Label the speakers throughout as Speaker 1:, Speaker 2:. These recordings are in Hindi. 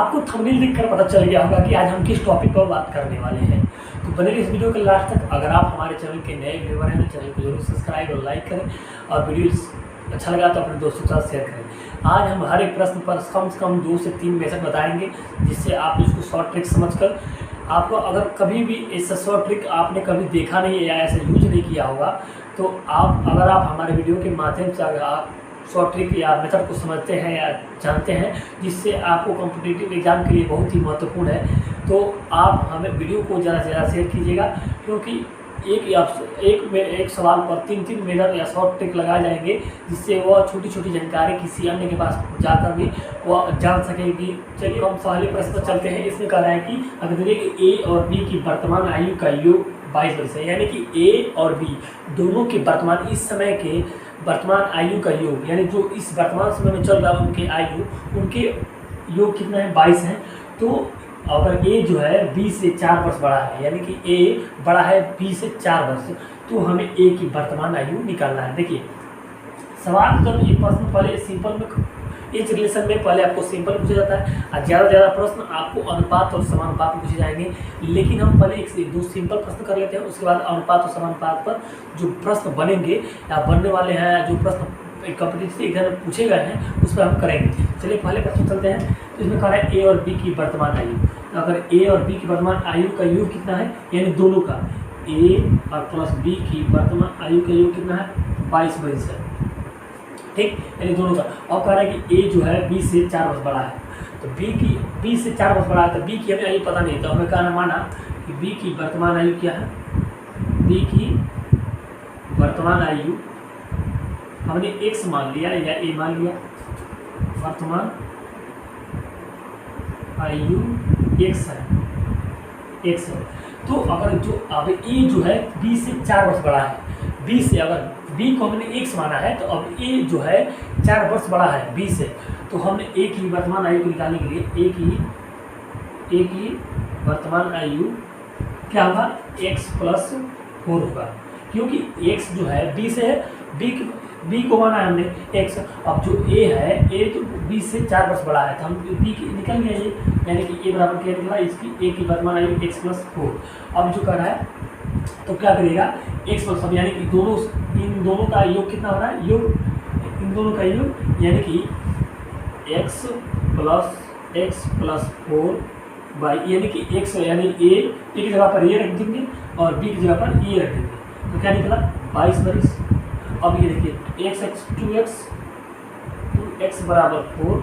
Speaker 1: आपको थंबनेल देखकर पता चल गया होगा कि आज हम किस टॉपिक पर बात करने वाले हैं। तो बने रहिए इस वीडियो के लास्ट तक। अगर आप हमारे चैनल के नए व्यूअर हैं तो चैनल को जरूर सब्सक्राइब और लाइक करें, और वीडियो अच्छा लगा तो अपने दोस्तों के साथ शेयर करें। आज हम हर एक प्रश्न पर कम से कम 2 से 3 मेथड बताएंगे, जिससे आप इसको शॉर्ट ट्रिक समझकर आपको, अगर कभी भी ऐसा शॉर्ट ट्रिक आपने कभी देखा नहीं है या ऐसा यूज नहीं किया होगा, तो अगर आप हमारे वीडियो के माध्यम से अगर आप शॉर्ट ट्रिक या मेथड को समझते हैं या जानते हैं, जिससे आपको कॉम्पिटिटिव एग्जाम के लिए बहुत ही महत्वपूर्ण है, तो आप हमें वीडियो को ज़्यादा से ज़्यादा शेयर कीजिएगा। क्योंकि एक सवाल पर 3 मेथड या शॉर्ट ट्रिक लगाए जाएंगे, जिससे वह छोटी छोटी जानकारी किसी अन्य के पास जाकर भी वह जान सकेगी। चलिए हम पहले प्रश्न पर चलते हैं। इसमें कह रहा है कि अगर देखिए ए और बी की वर्तमान आयु का योग 22 वर्ष है, यानी कि ए और बी दोनों के वर्तमान इस समय के वर्तमान आयु का योग, यानी जो इस वर्तमान समय में चल रहा है उनके आयु, उनके योग कितना है 22 है। तो अगर ए जो है बी से 4 वर्ष बड़ा है, यानी कि ए बड़ा है बी से 4 वर्ष, तो हमें ए की वर्तमान आयु निकालना है। देखिए सवाल जब ये प्रश्न पहले सिंपल में, इस रिलेशन में पहले आपको सिंपल पूछा जाता है, और ज़्यादा से ज़्यादा प्रश्न आपको अनुपात और समानुपात में पूछे जाएंगे। लेकिन हम पहले 1 से 2 सिंपल प्रश्न कर लेते हैं, उसके बाद अनुपात और समानुपात पर जो प्रश्न बनेंगे या बनने वाले हैं, जो प्रश्न कॉम्पिटिटिव एग्जाम में पूछे गए हैं, उस पर हम करेंगे। चलिए पहले प्रश्न चलते हैं। तो इसमें कह रहा है ए और बी की वर्तमान आयु। अगर ए और बी की वर्तमान आयु का योग कितना है, यानी दोनों का, ए और प्लस बी की वर्तमान आयु का योग कितना है 22 वर्ष है, ठीक, यानी दोनों का। और कह रहा है कि ए जो है बी से 4 वर्ष बड़ा है, तो बी से 4 वर्ष बड़ा है, तो बी की हमें आयु पता नहीं, तो हमें कहना माना कि बी की वर्तमान आयु क्या है। बी की वर्तमान आयु हमने x मान लिया या a मान लिया, वर्तमान आयु x है। तो अगर जो अब a जो है b से 4 वर्ष बड़ा है, b से, अगर b को हमने x माना है, तो अब a जो है 4 वर्ष बड़ा है b से, तो हमने a की वर्तमान आयु को निकालने के लिए a की वर्तमान आयु क्या होगा, x + 4 होगा, क्योंकि x जो है b से है, b को माना है हमने x। अब जो a है, a तो b से 4 वर्ष बड़ा है, तो हम b की निकल गया ये, यानी कि a बराबर क्या निकला, इसकी a की वर्तमान आयु x + 4। अब जो कर रहा है तो क्या करेगा, x + 4, यानी कि इन दोनों का योग कितना हो रहा है, योग इन दोनों का योग, यानी कि x + 4 बाई, यानी कि x, यानी a की जगह पर ये रख देंगे और b की जगह पर ये रख देंगे, तो क्या निकला 22 वर्ष। अब ये देखिए 2x बराबर 4,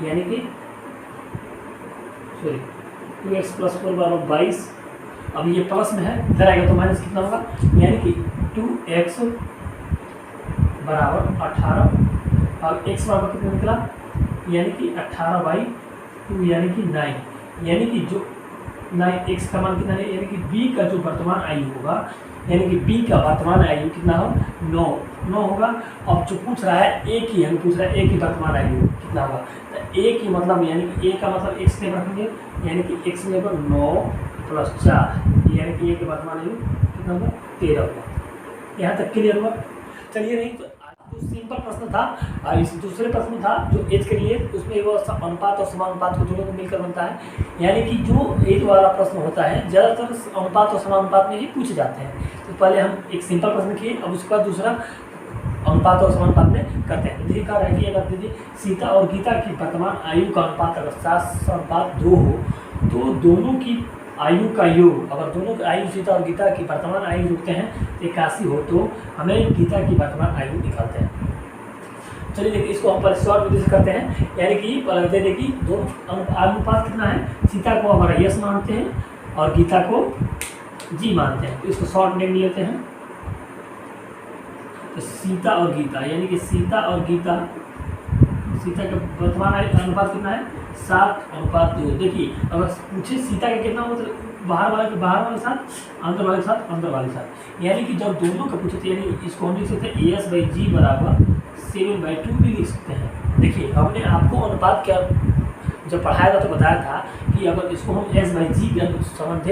Speaker 1: यानी कि 2x + 4 बराबर 22। अब ये प्लस में है, इधर आएगा तो माइनस कितना होगा, यानी कि 2x बराबर 18, और x बराबर कितना निकला, यानी कि 18/2, यानी कि 9, यानी कि जो 9x का मान कितना है, यानी कि b का जो वर्तमान आयु होगा, यानी कि b का वर्तमान आयु कितना हो 9 होगा। अब जो पूछ रहा है a की, हमें पूछ रहा है a की वर्तमान आयु कितना होगा, तो a की मतलब, यानी कि a का मतलब x ने रखेंगे, यानी कि x में 9 + 4, यानी कि a की वर्तमान आयु कितना होगा 13 होगा। यहाँ तक क्लियर हुआ। चलिए नहीं, तो जो सिंपल प्रश्न था, इस दूसरे प्रश्न था जो एज के लिए, उसमें वो अनुपात और समानुपात को दोनों को मिलकर बनता है, यानी कि जो एज वाला प्रश्न होता है ज़्यादातर अनुपात और समानुपात में ही पूछे जाते हैं। तो पहले हम एक सिंपल प्रश्न किए, अब उसके बाद दूसरा अनुपात और समानुपात में करते हैं। देखिए कहा है कि अगर दीजिए सीता और गीता की वर्तमान आयु का अनुपात अगर 7:2 हो, तो दोनों की आयु का योग, अगर दोनों की आयु सीता और गीता की वर्तमान आयु जोड़ते हैं 81 हो, तो हमें गीता की वर्तमान आयु निकालते हैं। चलिए देखिए इसको हम पहले शॉर्ट विधि से करते हैं, यानी कि दे देखिए दोनों अनुपात कितना है, सीता को हमारा यस मानते हैं और गीता को जी मानते हैं, तो इसको शॉर्ट नेम लेते हैं। तो सीता और गीता, यानी कि सीता और गीता, सीता का वर्तमान अनुपात कितना है 7:2। देखिए अगर पूछे सीता का कितना, मतलब बाहर वाले साथ, अंदर वाले साथ, यानी कि जब दोनों का पूछे थे, यानी इसको हम लिख सकते हैं as/g बराबर 7/2 भी लिख सकते हैं। देखिए हमने आपको अनुपात क्या जब पढ़ाया था तो बताया था कि अगर इसको हम s/g के संबंध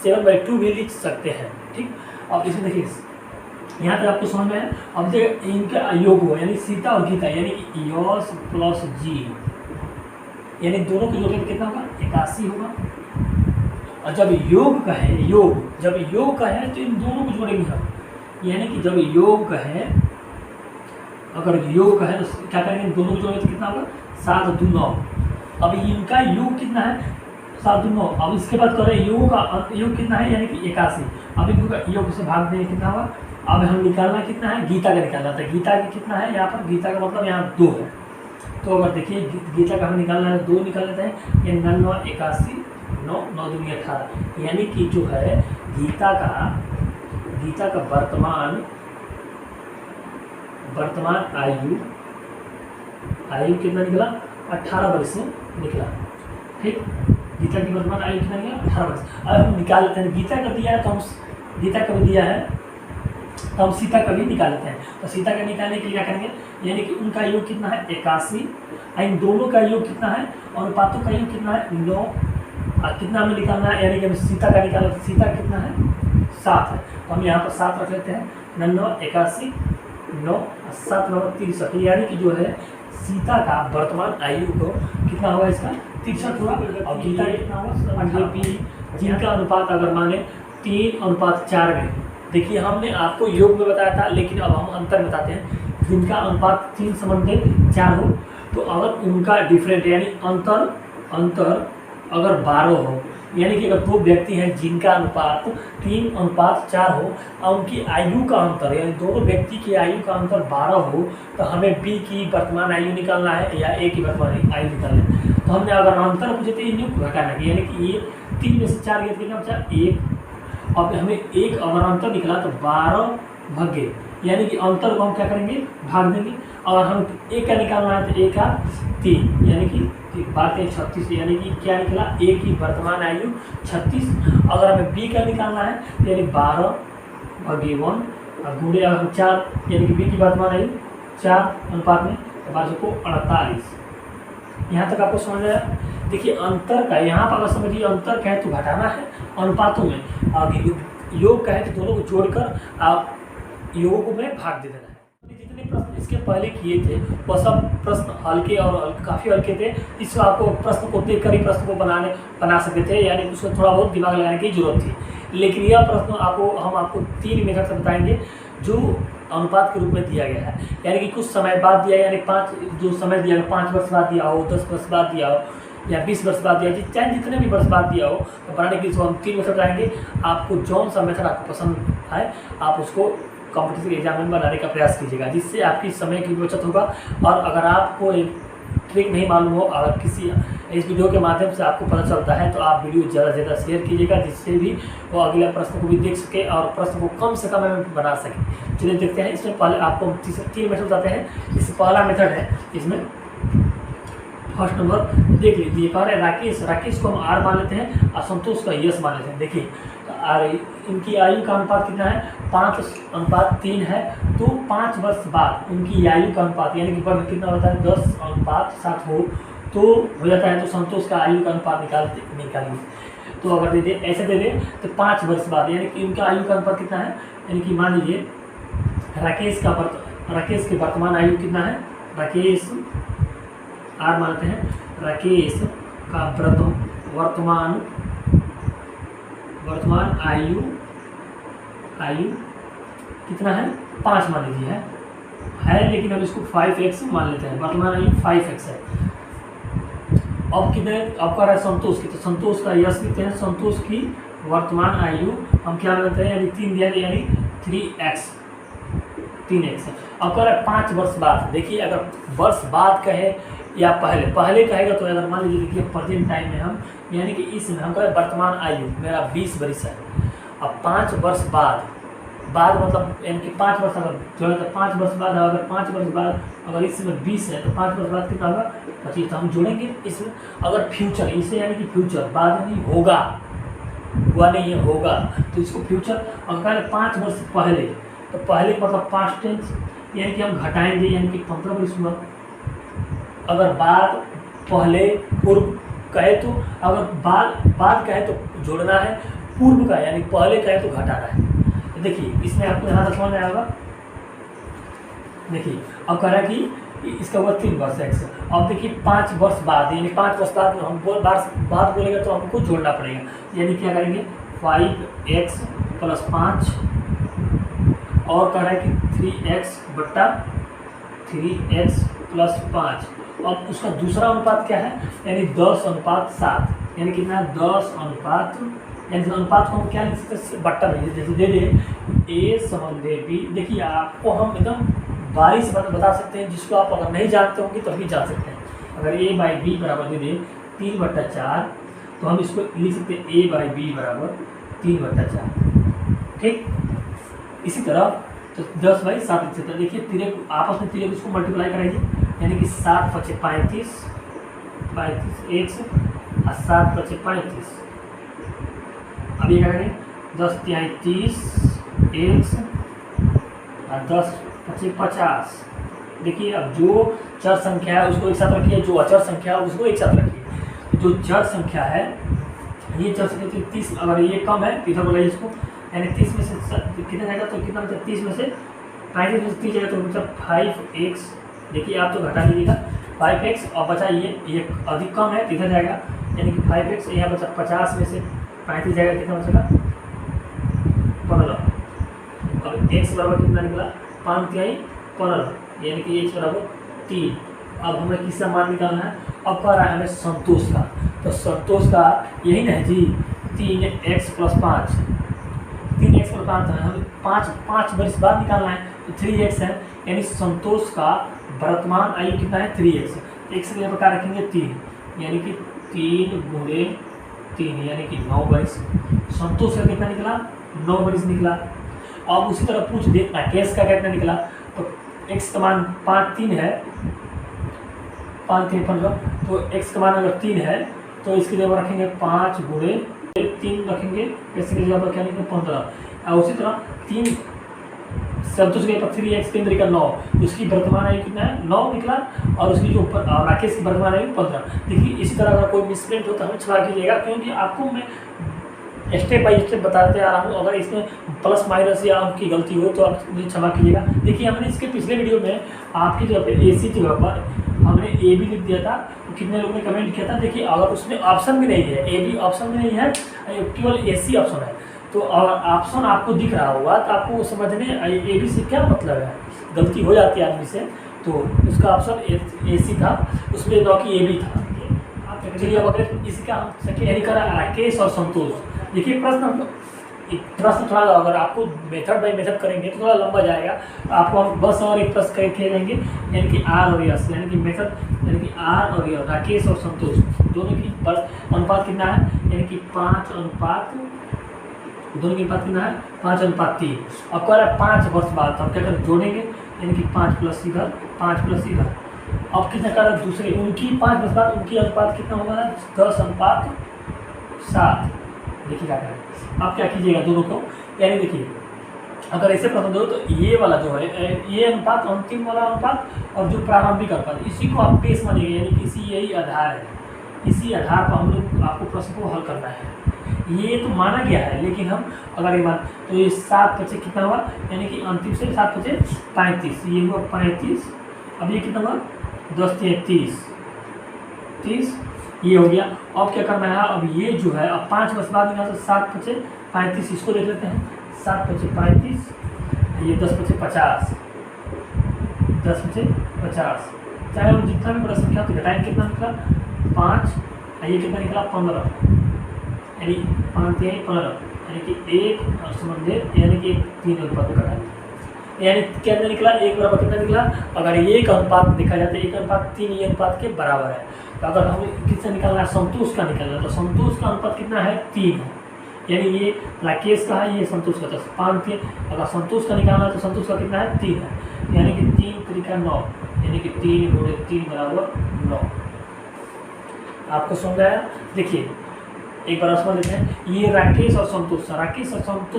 Speaker 1: 7/2 भी लिख सकते हैं, ठीक। अब इसमें देखिए यहाँ तक आपको समझ में है। अब देखिए इनका योग हो, यानी सीता और गीता, यानी कि यस + g यानी दोनों को जोड़ेंगे कितना होगा 81 होगा। और जब योग का है, जब योग का है तो इन दोनों को जोड़ेंगे हम, यानी कि जब योग का है, अगर योग का है तो क्या करेंगे, दोनों को जोड़ेंगे तो कितना होगा 7 2 9। अब इनका योग कितना है 7 2 9। अब इसके बाद करें योग का योग कितना है, यानी कि 81। अब इनका योग से भाग देंगे कितना होगा। अब हम निकालना कितना है, गीता का निकालना था। गीता का कितना है यहाँ पर, गीता का मतलब यहाँ 2 है। तो अगर देखिए गीता का हमें निकालना है 2 निकाल लेते हैं, ये 9 9 81 9 9 2 18, यानी कि जो है गीता का वर्तमान आयु कितना निकला 18 वर्ष से निकला। ठीक, गीता की वर्तमान आयु कितना निकला 18 वर्ष। अब हम निकाल लेते हैं, गीता का दिया है तो हम गीता का भी दिया है तो हम सीता का भी निकाल लेते हैं। तो सीता का निकालने के लिए क्या करेंगे, यानी कि उनका योग कितना है 81, इन दोनों का योग कितना है, अनुपातों का योग कितना है 9। कितना हमें निकालना है, यानी कि सीता का निकाला तो सीता कितना है 7 है। तो हम यहाँ पर 7 रख लेते हैं, 9 9 81 9 7 9 63, यानी कि जो है सीता का वर्तमान आयु को कितना होगा, इसका 63 होगा। और गीता कितना होगा, जिनका अनुपात अगर माने 3:4 में। देखिए हमने आपको योग में बताया था, लेकिन अब हम अंतर बताते हैं। जिनका अनुपात 3:4 हो तो अगर उनका डिफरेंट यानी अंतर अगर 12 हो, यानी कि अगर 2 व्यक्ति हैं जिनका अनुपात 3:4 हो और उनकी आयु का अंतर यानी दोनों व्यक्ति की आयु का अंतर 12 हो, तो हमें बी की वर्तमान आयु निकालना है या ए की वर्तमान आयु निकालना है। तो हमने अगर अंतर पूछे तो इन को घटाना है, यानी कि ये 3 में से 4 गया कितना बचा 1। अब हमें एक अगर अंतर निकला तो 12 भागे, यानी कि अंतर को हम क्या करेंगे भाग देंगे। और हम एक का निकालना है तो 1 का 3, यानी कि 36, यानी कि क्या निकला ए की वर्तमान आयु 36। अगर हमें बी का निकालना है तो यानी 12 भागे 1 और गुणे अगर हम 4, यानी कि बी की वर्तमान आयु 4 अनुपात में 12 को 48। यहाँ तक आपको समझ आया। देखिए अंतर का यहाँ पर अगर समझिए अंतर का है तो घटाना है अनुपातों में, आगे योग का है तो दोनों को जोड़कर आप योगों को में भाग दे देना है। जितने प्रश्न इसके पहले किए थे वो सब प्रश्न हल्के और काफ़ी हल्के थे। इसमें आपको प्रश्न को देख कर ही प्रश्न को बना सकते थे, यानी उसमें थोड़ा बहुत दिमाग लगाने की जरूरत थी। लेकिन यह प्रश्न हम आपको 3 मेथड से बताएंगे जो अनुपात के रूप में दिया गया है, यानी कि कुछ समय बाद दिया, यानी 5 जो समय दिया 5 वर्ष बाद दिया हो, 10 वर्ष बाद दिया हो या 20 वर्ष बाद दिया, चाहे जितने भी वर्ष बाद दिया हो, तो बनाने के लिए हम 3 मेथड बताएंगे। आपको जौन सा मेथड आपको पसंद आए आप उसको कॉम्पिटिटिव एग्जाम में बनाने का प्रयास कीजिएगा, जिससे आपकी समय की बचत होगा। और अगर आपको एक ट्रिक नहीं मालूम हो, अगर किसी इस वीडियो के माध्यम से आपको पता चलता है तो आप वीडियो ज़्यादा से ज़्यादा शेयर कीजिएगा, जिससे भी वो अगले प्रश्न को भी देख सके और प्रश्न को कम से कम में बना सके। चलिए देखते हैं। इसमें पहले आपको 3 मेथड बताते हैं। इससे पहला मेथड है, इसमें फर्स्ट नंबर देख लीजिए। कह रहे हैं राकेश को हम आर मान लेते हैं और संतोष का यस मान लेते हैं। देखिए इनकी आयु का अनुपात कितना है 5:3 है। तो 5 वर्ष बाद उनकी आयु का अनुपात यानी कि वर्ग कितना होता है 10:7 हो जाता है। तो संतोष का आयु का अनुपात निकालिए। तो अगर दे दे ऐसे दे दे तो 5 वर्ष बाद यानी कि उनका आयु का अनुपात कितना है, यानी कि मान लीजिए राकेश की वर्तमान आयु कितना है, राकेश आर मानते हैं, राकेश का वर्तमान आयु कितना है 5 मान लीजिए है, लेकिन हम इसको 5x मान लेते हैं। वर्तमान आयु 5x है। अब कितने अब कर रहा है संतोष की, तो संतोष का यश लिखते हैं। संतोष की वर्तमान आयु हम क्या मानते हैं, यानी 3 दिया यानी 3x है। अब कह रहा है 5 वर्ष बाद। देखिए अगर वर्ष बाद कहे या पहले कहेगा तो अगर मान लीजिए देखिए प्रेजेंट टाइम में हम यानी कि इसमें हम कहें वर्तमान आयु मेरा 20 वर्ष है। अब 5 वर्ष बाद मतलब यानी कि 5 वर्ष अगर जो है तो 5 वर्ष बाद है। अगर 5 वर्ष बाद अगर इसमें 20 है तो 5 वर्ष बाद कितना होगा 25। तो हम जोड़ेंगे इसमें। अगर फ्यूचर इसे यानी कि फ्यूचर बाद नहीं होगा, हुआ नहीं है होगा, तो इसको फ्यूचर। अगर कहें 5 वर्ष पहले तो पहले मतलब पास्ट टेंस यानी कि हम घटाएंगे यानी कि 15 वर्ष हुआ। अगर बाद पहले पूर्व कहे तो अगर बाद कहे तो जोड़ना है, पूर्व का यानी पहले कहे तो घटाना है। तो देखिए इसमें आपको यहाँ तक समझ आएगा। देखिए अब कह रहा है कि इसका हुआ 3 वर्ष एक्स। अब देखिए 5 वर्ष बाद, यानी 5 वर्ष बाद हम बाद बोलेंगे तो हमको जोड़ना पड़ेगा, यानी क्या करेंगे 5x + 5 और कह रहा है कि 3x बट्टा 3x + 5। अब उसका दूसरा अनुपात क्या है, यानी 10:7, यानी कितना 10 यानी अनुपात को हम क्या लिख सकते हैं, बट्टा में जैसे दे दे ए समझे बी। देखिए आपको हम एकदम बारी से बता सकते हैं, जिसको आप अगर नहीं जानते होंगे तो भी जान सकते हैं। अगर a/b बराबर दे दे 3/4, तो हम इसको लिख सकते हैं a/b बराबर 3/4। ठीक, इसी तरह तो 10/7 लिख सकते हैं। देखिए तिरक आपस में तिरक इसको मल्टीप्लाई कराइए, यानी कि 7×5 = 35 x और 7×5 = 35। अब ये क्या करेंगे 10×3 = 30 x और 10×5 = 50। देखिए अब जो चर संख्या है उसको एक साथ रखिए, जो अचर संख्या है उसको एक साथ रखिए। जो चर संख्या है ये चर संख्या 30, अगर ये कम है तो इधर बोला इसको, यानी 30 में से कितना जाएगा, तो कितना मतलब 30 में से 35 में से 30 जाएगा तो मतलब 5x। देखिए आप तो घटा लीजिएगा 5x और बचा ये अधिक कम है तो इधर जाएगा, यानी कि 5x यहाँ बचा 50 में से 35 जाएगा, कितना बचेगा 15। अब x बराबर कितना निकला 5×3 = 15, यानी कि x बराबर 3। अब हमें किसका मान निकालना है, अब कह रहा है हमें संतोष का, तो संतोष का यही ना है जी 3x + 5, 3x + 5 है, हमें 5 वर्ष बाद निकालना है तो 3x है, यानी संतोष का वर्तमान आयु कितना है 3x। x के प्रकार रखेंगे 3, यानी कि 3×3 यानी कि 9 वर्ष। संतोष का कितना निकला 9 वर्ष निकला। अब उसी तरह पूछ देखना केस का कितना निकला, तो x का मान 5×3 है, 5×3 = 15, तो x का मान अगर 3 है तो इसकी जगह रखेंगे 5×3 रखेंगे, इसकी जगह पर क्या लिखेंगे 15। और उसी तरह 3 संतोष के 3x 3 × 9, उसकी वर्तमान आयु कितना है 9 निकला, और उसकी जो राकेश की वर्तमान आयु 15। देखिए इसी तरह अगर कोई मिसप्रिंट हो तो हमें क्षमा कीजिएगा, क्योंकि आपको मैं स्टेप बाय स्टेप बताते आ रहा हूँ। अगर इसमें प्लस माइनस या अंक की गलती हो तो आप मुझे क्षमा कीजिएगा। देखिए हमने इसके पिछले वीडियो में आपकी जगह पर AC जगह पर हमने AB लिख दिया था, तो कितने लोगों ने कमेंट किया था। देखिए अगर उसमें ऑप्शन भी नहीं है, AB ऑप्शन भी नहीं है, केवल AC ऑप्शन है, तो अगर ऑप्शन आपको दिख रहा होगा तो आपको समझने AB से क्या मतलब है, गलती हो जाती है आदमी से, तो उसका ऑप्शन AC था, उसमें न कि AB था। चलिए अब अगर इसी का यानी कर राकेश और संतोष। देखिए प्रश्न थोड़ा अगर आपको मेथड बाय मेथड करेंगे तो थोड़ा लंबा जाएगा, आपको हम बस और एक प्रश्न करके जाएंगे, यानी कि R और यस, यानी कि मेथड यानी कि R और यस, राकेश और संतोष दोनों की अनुपात कितना है, यानी कि 5 अनुपात, दोनों के अनुपात कितना है 5:3। अब कह रहा है 5 वर्ष बाद, तो हम क्या करें जोड़ेंगे, यानी कि 5 + इधर 5 + इधर। अब कितना कर रहा है दूसरे उनकी 5 वर्ष बाद उनकी अनुपात कितना होगा 10:7। देखिए क्या करें, आप क्या कीजिएगा दोनों को, यानी देखिए अगर ऐसे प्रश्न दो तो ये वाला जो है ये अनुपात अंतिम वाला अनुपात और जो प्रारंभिक अनुपात, इसी को आप बेस मानिएगा, यानी कि इसी यही आधार है, इसी आधार पर हम लोग आपको प्रश्न को हल करना है। ये तो माना गया है, लेकिन हम अगर ये मान तो ये 7×5 कितना हुआ, यानी कि अंतिम से 7×5 = 35, ये हुआ 35। अब ये कितना हुआ 10×3 = 30, ये हो गया। अब क्या करना है, अब ये जो है अब 5 वर्ष बाद निकाल, तो 7×5 = 35, इसको देख लेते हैं 7×5 = 35, ये 10×5 = 50, 10×5 = 50। चाहे हम जितना भी बड़ा संख्या तो घटाएंगे, कितना निकला 5, ये कितना निकला 15, यानी 5×3 = 15, यानी कि 1 और समझे, यानी कि 3 अनुपात घटा, यानी कितना निकला 1 बराबर कितना निकला। अगर ये एक अनुपात देखा जाता है 1:3 ये अनुपात के बराबर है, तो अगर हमें किससे निकालना है संतोष का निकालना है, तो संतोष का अनुपात कितना है 3 है, यानी ये राकेश का है, ये संतोष का, तो 5×3। अगर संतोष का निकालना है तो संतोष का कितना है 3 है, यानी कि 3×3 = 9, यानी कि 3×3 = 9। आपको समझ आया। देखिए एक बार समझ लेते हैं, ये राकेश और संतोष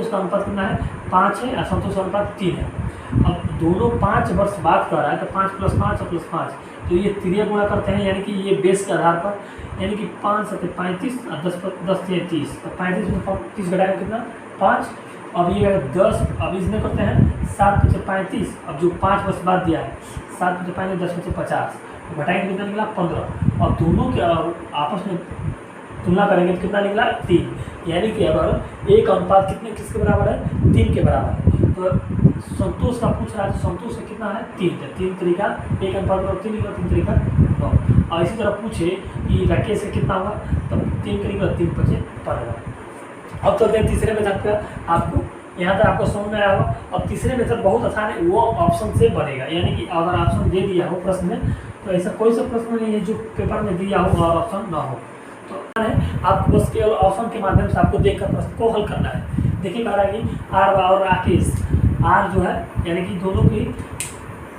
Speaker 1: का अनुपात कितना है 5 है, और संतोष का अनुपात 3 है। अब दोनों 5 वर्ष बाद कर रहा है, तो 5 + 5 + 5, तो ये त्रिया गुणा करते हैं, यानी कि ये बेस के आधार पर, यानी कि 5×7 = 35 और 10×3 = 30, तो 35 में 30 घटाएगा कितना 5। अब ये 10, अब इसमें करते हैं 7×5 = 35, अब जो 5 वर्ष बाद दिया है 7 बचे 5 10 बचे 50, घटाएंगे कितना निकला 15। और दोनों के आपस में तुलना करेंगे तो कितना निकला 3, यानी कि अगर एक अनुपात कितने किसके बराबर है 3 के बराबर है। तो संतोष का पूछ रहा है, तो संतोष का कितना है 3 है, 3 तरीका एक अनुपात बराबर 3 निकला, 3 तरीका 9। और इसी तरह पूछे कि राकेश का कितना होगा, तब 3 का निकला 3 बचे 15। अब चलते हैं तीसरे मेथड पर। आपको यहाँ तक आपको समझ में आया होगा। अब तीसरे मेथड बहुत आसान है, वो ऑप्शन से बनेगा, यानी कि अगर ऑप्शन दे दिया हो प्रश्न में तो ऐसा कोई सा प्रश्न नहीं है जो पेपर में दिया हो और ऑप्शन ना हो। तो है आपको बस केवल ऑप्शन के माध्यम से आपको देखकर प्रश्न को हल करना है। देखिए कह रहा है कि आर और राकेश, आर जो है यानी कि दोनों की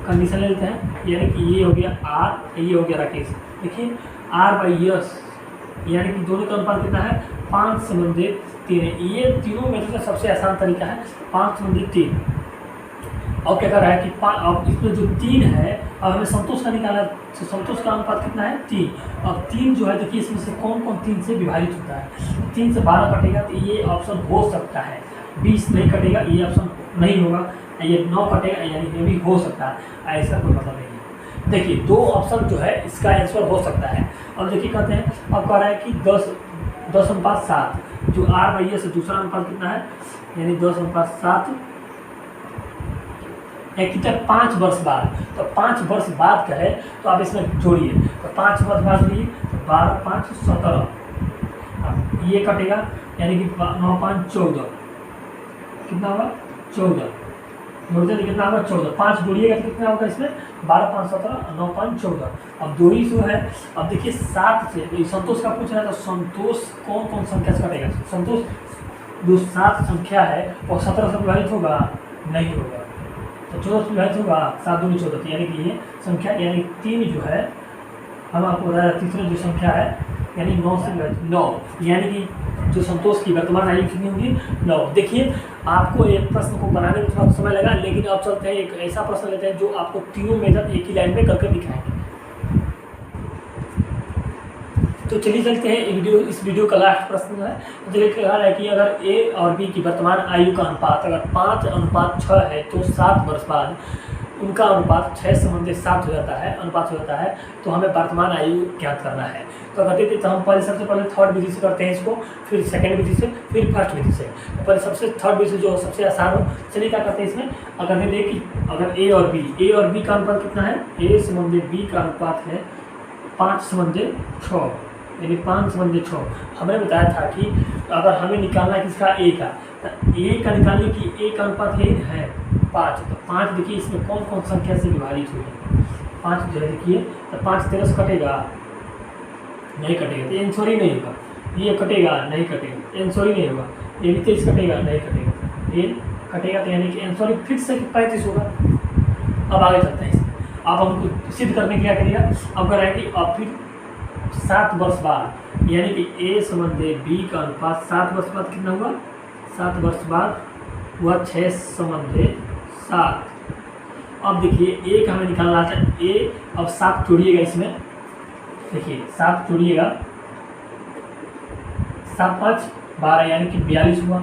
Speaker 1: कंडीशन ले लेते हैं, यानी कि ये हो गया आर, ये हो गया राकेश। देखिए आर बाई यस यानी कि दोनों का अनुपात कितना है 5 संबंधित 3 है। ये तीनों मेथड का सबसे आसान तरीका है 5 संबंधित 3। और क्या कर रहा है कि अब इसमें जो 3 है, अब हमें संतोष का निकालना है, तो संतोष का अनुपात कितना है 3। अब 3 जो है देखिए इसमें से कौन कौन 3 से विभाजित होता है। 3 से 12 कटेगा तो ये ऑप्शन हो सकता है, 20 नहीं कटेगा ये ऑप्शन नहीं होगा, ये 9 कटेगा यानी ये भी हो सकता है, ऐसा कोई मतलब नहीं है। देखिए 2 ऑप्शन जो है इसका आंसर हो सकता है। अब देखिए कहते हैं, अब कह रहा है कि 10 अनुपात 7, जो आर बाई से दूसरा अनुपात कितना है, यानी 10 अनुपात 7 कितना 5 वर्ष बाद। तो 5 वर्ष बाद का है तो आप इसमें जोड़िए, तो 5 वर्ष बाद जोड़िए तो 12 5 17, ये कटेगा यानी कि 9 5 14, कितना होगा 14, जोड़ते तो कितना होगा 14, 5 जोड़िएगा तो कितना होगा इसमें 12 5 17 9 5 14। अब दो ही जो है, अब देखिए 7 से संतोष का पूछ रहा है, तो संतोष कौन कौन संख्या से कटेगा। संतोष जो 7 संख्या है वो 17 से विभाजित होगा नहीं होगा, तो 14 से विभाजित होगा 7 दूनी 14, यानी कि ये संख्या यानी 3 जो है हम आपको बताया। तीसरा जो संख्या है यानी 9 से विभाजित 9, यानी कि जो संतोष की वर्तमान आयु कितनी होगी 9। देखिए आपको एक प्रश्न को बनाने में थोड़ा समय लगा, लेकिन अब चलते हैं एक ऐसा प्रश्न लेते हैं जो आपको तीनों मेथड एक ही लाइन में करके दिखाएंगे। तो चलिए चलते हैं इस वीडियो का लास्ट प्रश्न है। तो चलिए कह रहा है कि अगर ए और बी की वर्तमान आयु का अनुपात अगर 5 अनुपात 6 है तो 7 वर्ष बाद उनका अनुपात 6 संबंधित 7 हो जाता है, अनुपात हो जाता है, तो हमें वर्तमान आयु ज्ञात करना है। तो करते थे तो हम पहले सबसे पहले थर्ड विधि से करते हैं इसको, फिर सेकंड विधि से, फिर फर्स्ट विधि से। तो पहले सबसे थर्ड विधि जो सबसे आसान हो। चलिए क्या करते हैं इसमें, अगर मैं देखिए अगर ए और बी का अनुपात कितना है, ए संबंधित बी का अनुपात है 5 संबंधित 6, यानी 5 संबंधित 6। हमने बताया था कि अगर हमें निकालना है किसका ए का, तो ए का निकालने की ए का अनुपात है 5। तो 5 देखिए इसमें कौन कौन संख्या से विभाजित हुई, 5 जो है देखिए, तो 5 13 से कटेगा नहीं कटेगा, तो आंसर ही नहीं होगा। ये कटेगा नहीं कटेगा, आंसर ही नहीं होगा। ये भी 23 कटेगा नहीं कटेगा, ये कटेगा, तो यानी कि आंसर फिर से 35 होगा। अब आगे चलते हैं, अब हमको सिद्ध करने के क्या करिएगा, अब कह रहा है कि अब फिर 7 वर्ष बाद, यानी कि ए संबंधित बी का अनुपात 7 वर्ष बाद कितना हुआ, 7 वर्ष बाद हुआ 6 संबंधित 7। अब देखिए ए का हमें निकालना था, ए अब 7 जोड़िएगा इसमें, देखिए 7 जोड़िएगा, 7 5 12 यानी कि 42 हुआ।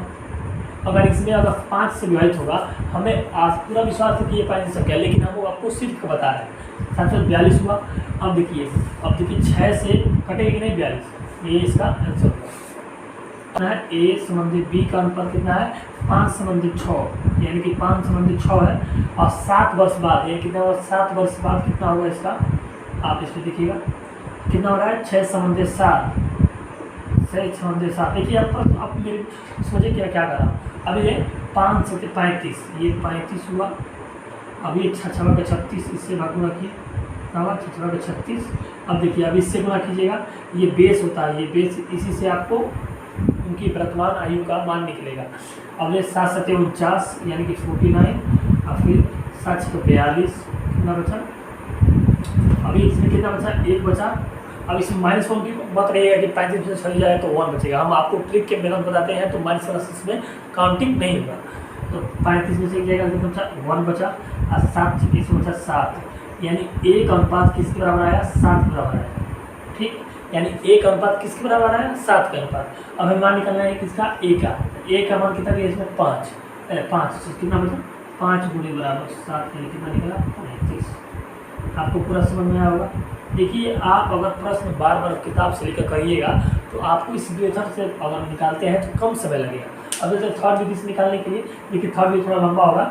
Speaker 1: अगर इसमें अगर 5 से विभाजित होगा, हमें आज पूरा विश्वास है कि ये 5 संख्या, लेकिन हम आपको सिर्फ बता रहे हैं 7 से 42 हुआ। अब देखिए 6 से कटेगी नहीं 42, ये इसका आंसर होगा। ए संबंधित बी का अनुपात कितना है 5 संबंधित 6, यानी कि 5 संबंधित 6 है, और 7 वर्ष बाद ये कितना होगा, 7 वर्ष बाद कितना होगा इसका, आप इसमें देखिएगा कितना हो रहा है 6 संबंधित 7, 6 संबंधित 7। देखिए आप मेरे सोचिए क्या क्या करा। अब ये 5 से 35, ये 35 हुआ। अब ये 6 का 36, इससे भाग किए 6 का 36। अब देखिए अब इससे गुणा कीजिएगा, ये बेस होता है, ये बेस, इसी से आपको उनकी वर्तमान आयु का मान निकलेगा। अब ये 7 7 49 यानी कि 49, और फिर 7 6 42, कितना बचा, अभी इसमें कितना बचा 1 बचा। अब इसमें -1 की बात रहेगा कि 35 से चल जाए तो 1 बचेगा। हम आपको ट्रिक के मेथड बताते हैं, तो -1 में काउंटिंग नहीं होगा। तो 35 में से एक जगह कितना बचा 1 बचा, और 7 से इसमें बचा 7, यानी एक अनुपात किसके बराबर आया 7 के बराबर आया। ठीक, यानी एक अनुपात किसके बराबर आया 7 का अनुपात। अब हमें मान निकालना है किसका ए का, ए का मान कितना दिया इसमें 5 कितना बचा 5 गुणे बराबर 7, यानी कितना निकला 35। आपको पूरा समझ में आया होगा। देखिए, आप अगर प्रश्न बार बार किताब से लेकर करिएगा तो आपको इस मेथड से अगर निकालते हैं तो कम समय लगेगा। अब जैसे थर्ड विधि से निकालने के लिए, देखिए थर्ड विधि थोड़ा लंबा होगा,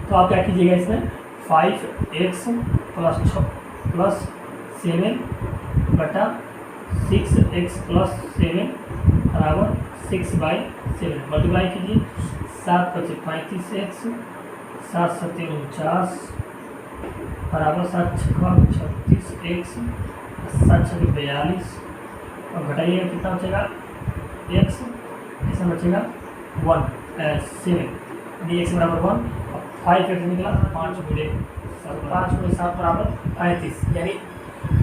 Speaker 1: तो आप क्या कीजिएगा, इसमें 5x प्लस 7 बटा 6x प्लस 7 बराबर 6/7 मल्टीप्लाई कीजिए। 7 × 35x 7 × 7 49 बराबर 7 × 36x 7 × 42 और घटाइएगा कितना बचेगा x, ऐसा बचेगा 7 यानी x बराबर 1। 5 x निकला 5 × 7 बराबर 35 यानी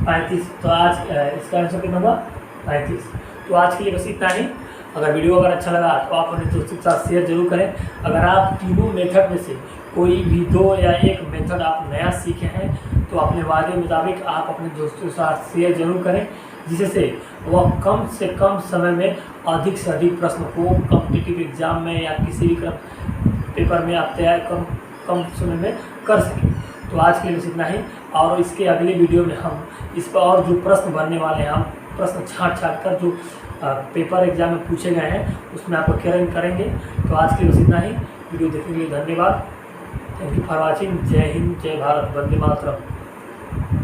Speaker 1: 35। तो आज इसका आंसर कितना हुआ 35। तो आज के लिए बस इतना ही। अगर वीडियो अगर अच्छा लगा तो आप अपने दोस्तों के साथ शेयर जरूर करें। अगर आप तीनों मेथड में से कोई भी 2 या 1 मेथड आप नया सीखे हैं तो अपने वादे मुताबिक आप अपने दोस्तों के साथ शेयर जरूर करें, जिससे वह कम से कम समय में अधिक से अधिक प्रश्न को कॉम्पिटिटिव एग्जाम में या किसी भी पेपर में आप तैयार कम समय में कर सकें। तो आज के लिए बस इतना ही, और इसके अगले वीडियो में हम इस पर और जो प्रश्न बनने वाले हैं, हम प्रश्न छाँट कर जो पेपर एग्जाम में पूछे गए हैं उसमें आपको क्लियर करेंगे। तो आज के लिए बस इतना ही। वीडियो देखने के लिए धन्यवाद। Thank you for watching. जय हिंद, जय भारत, वंदे मातरम।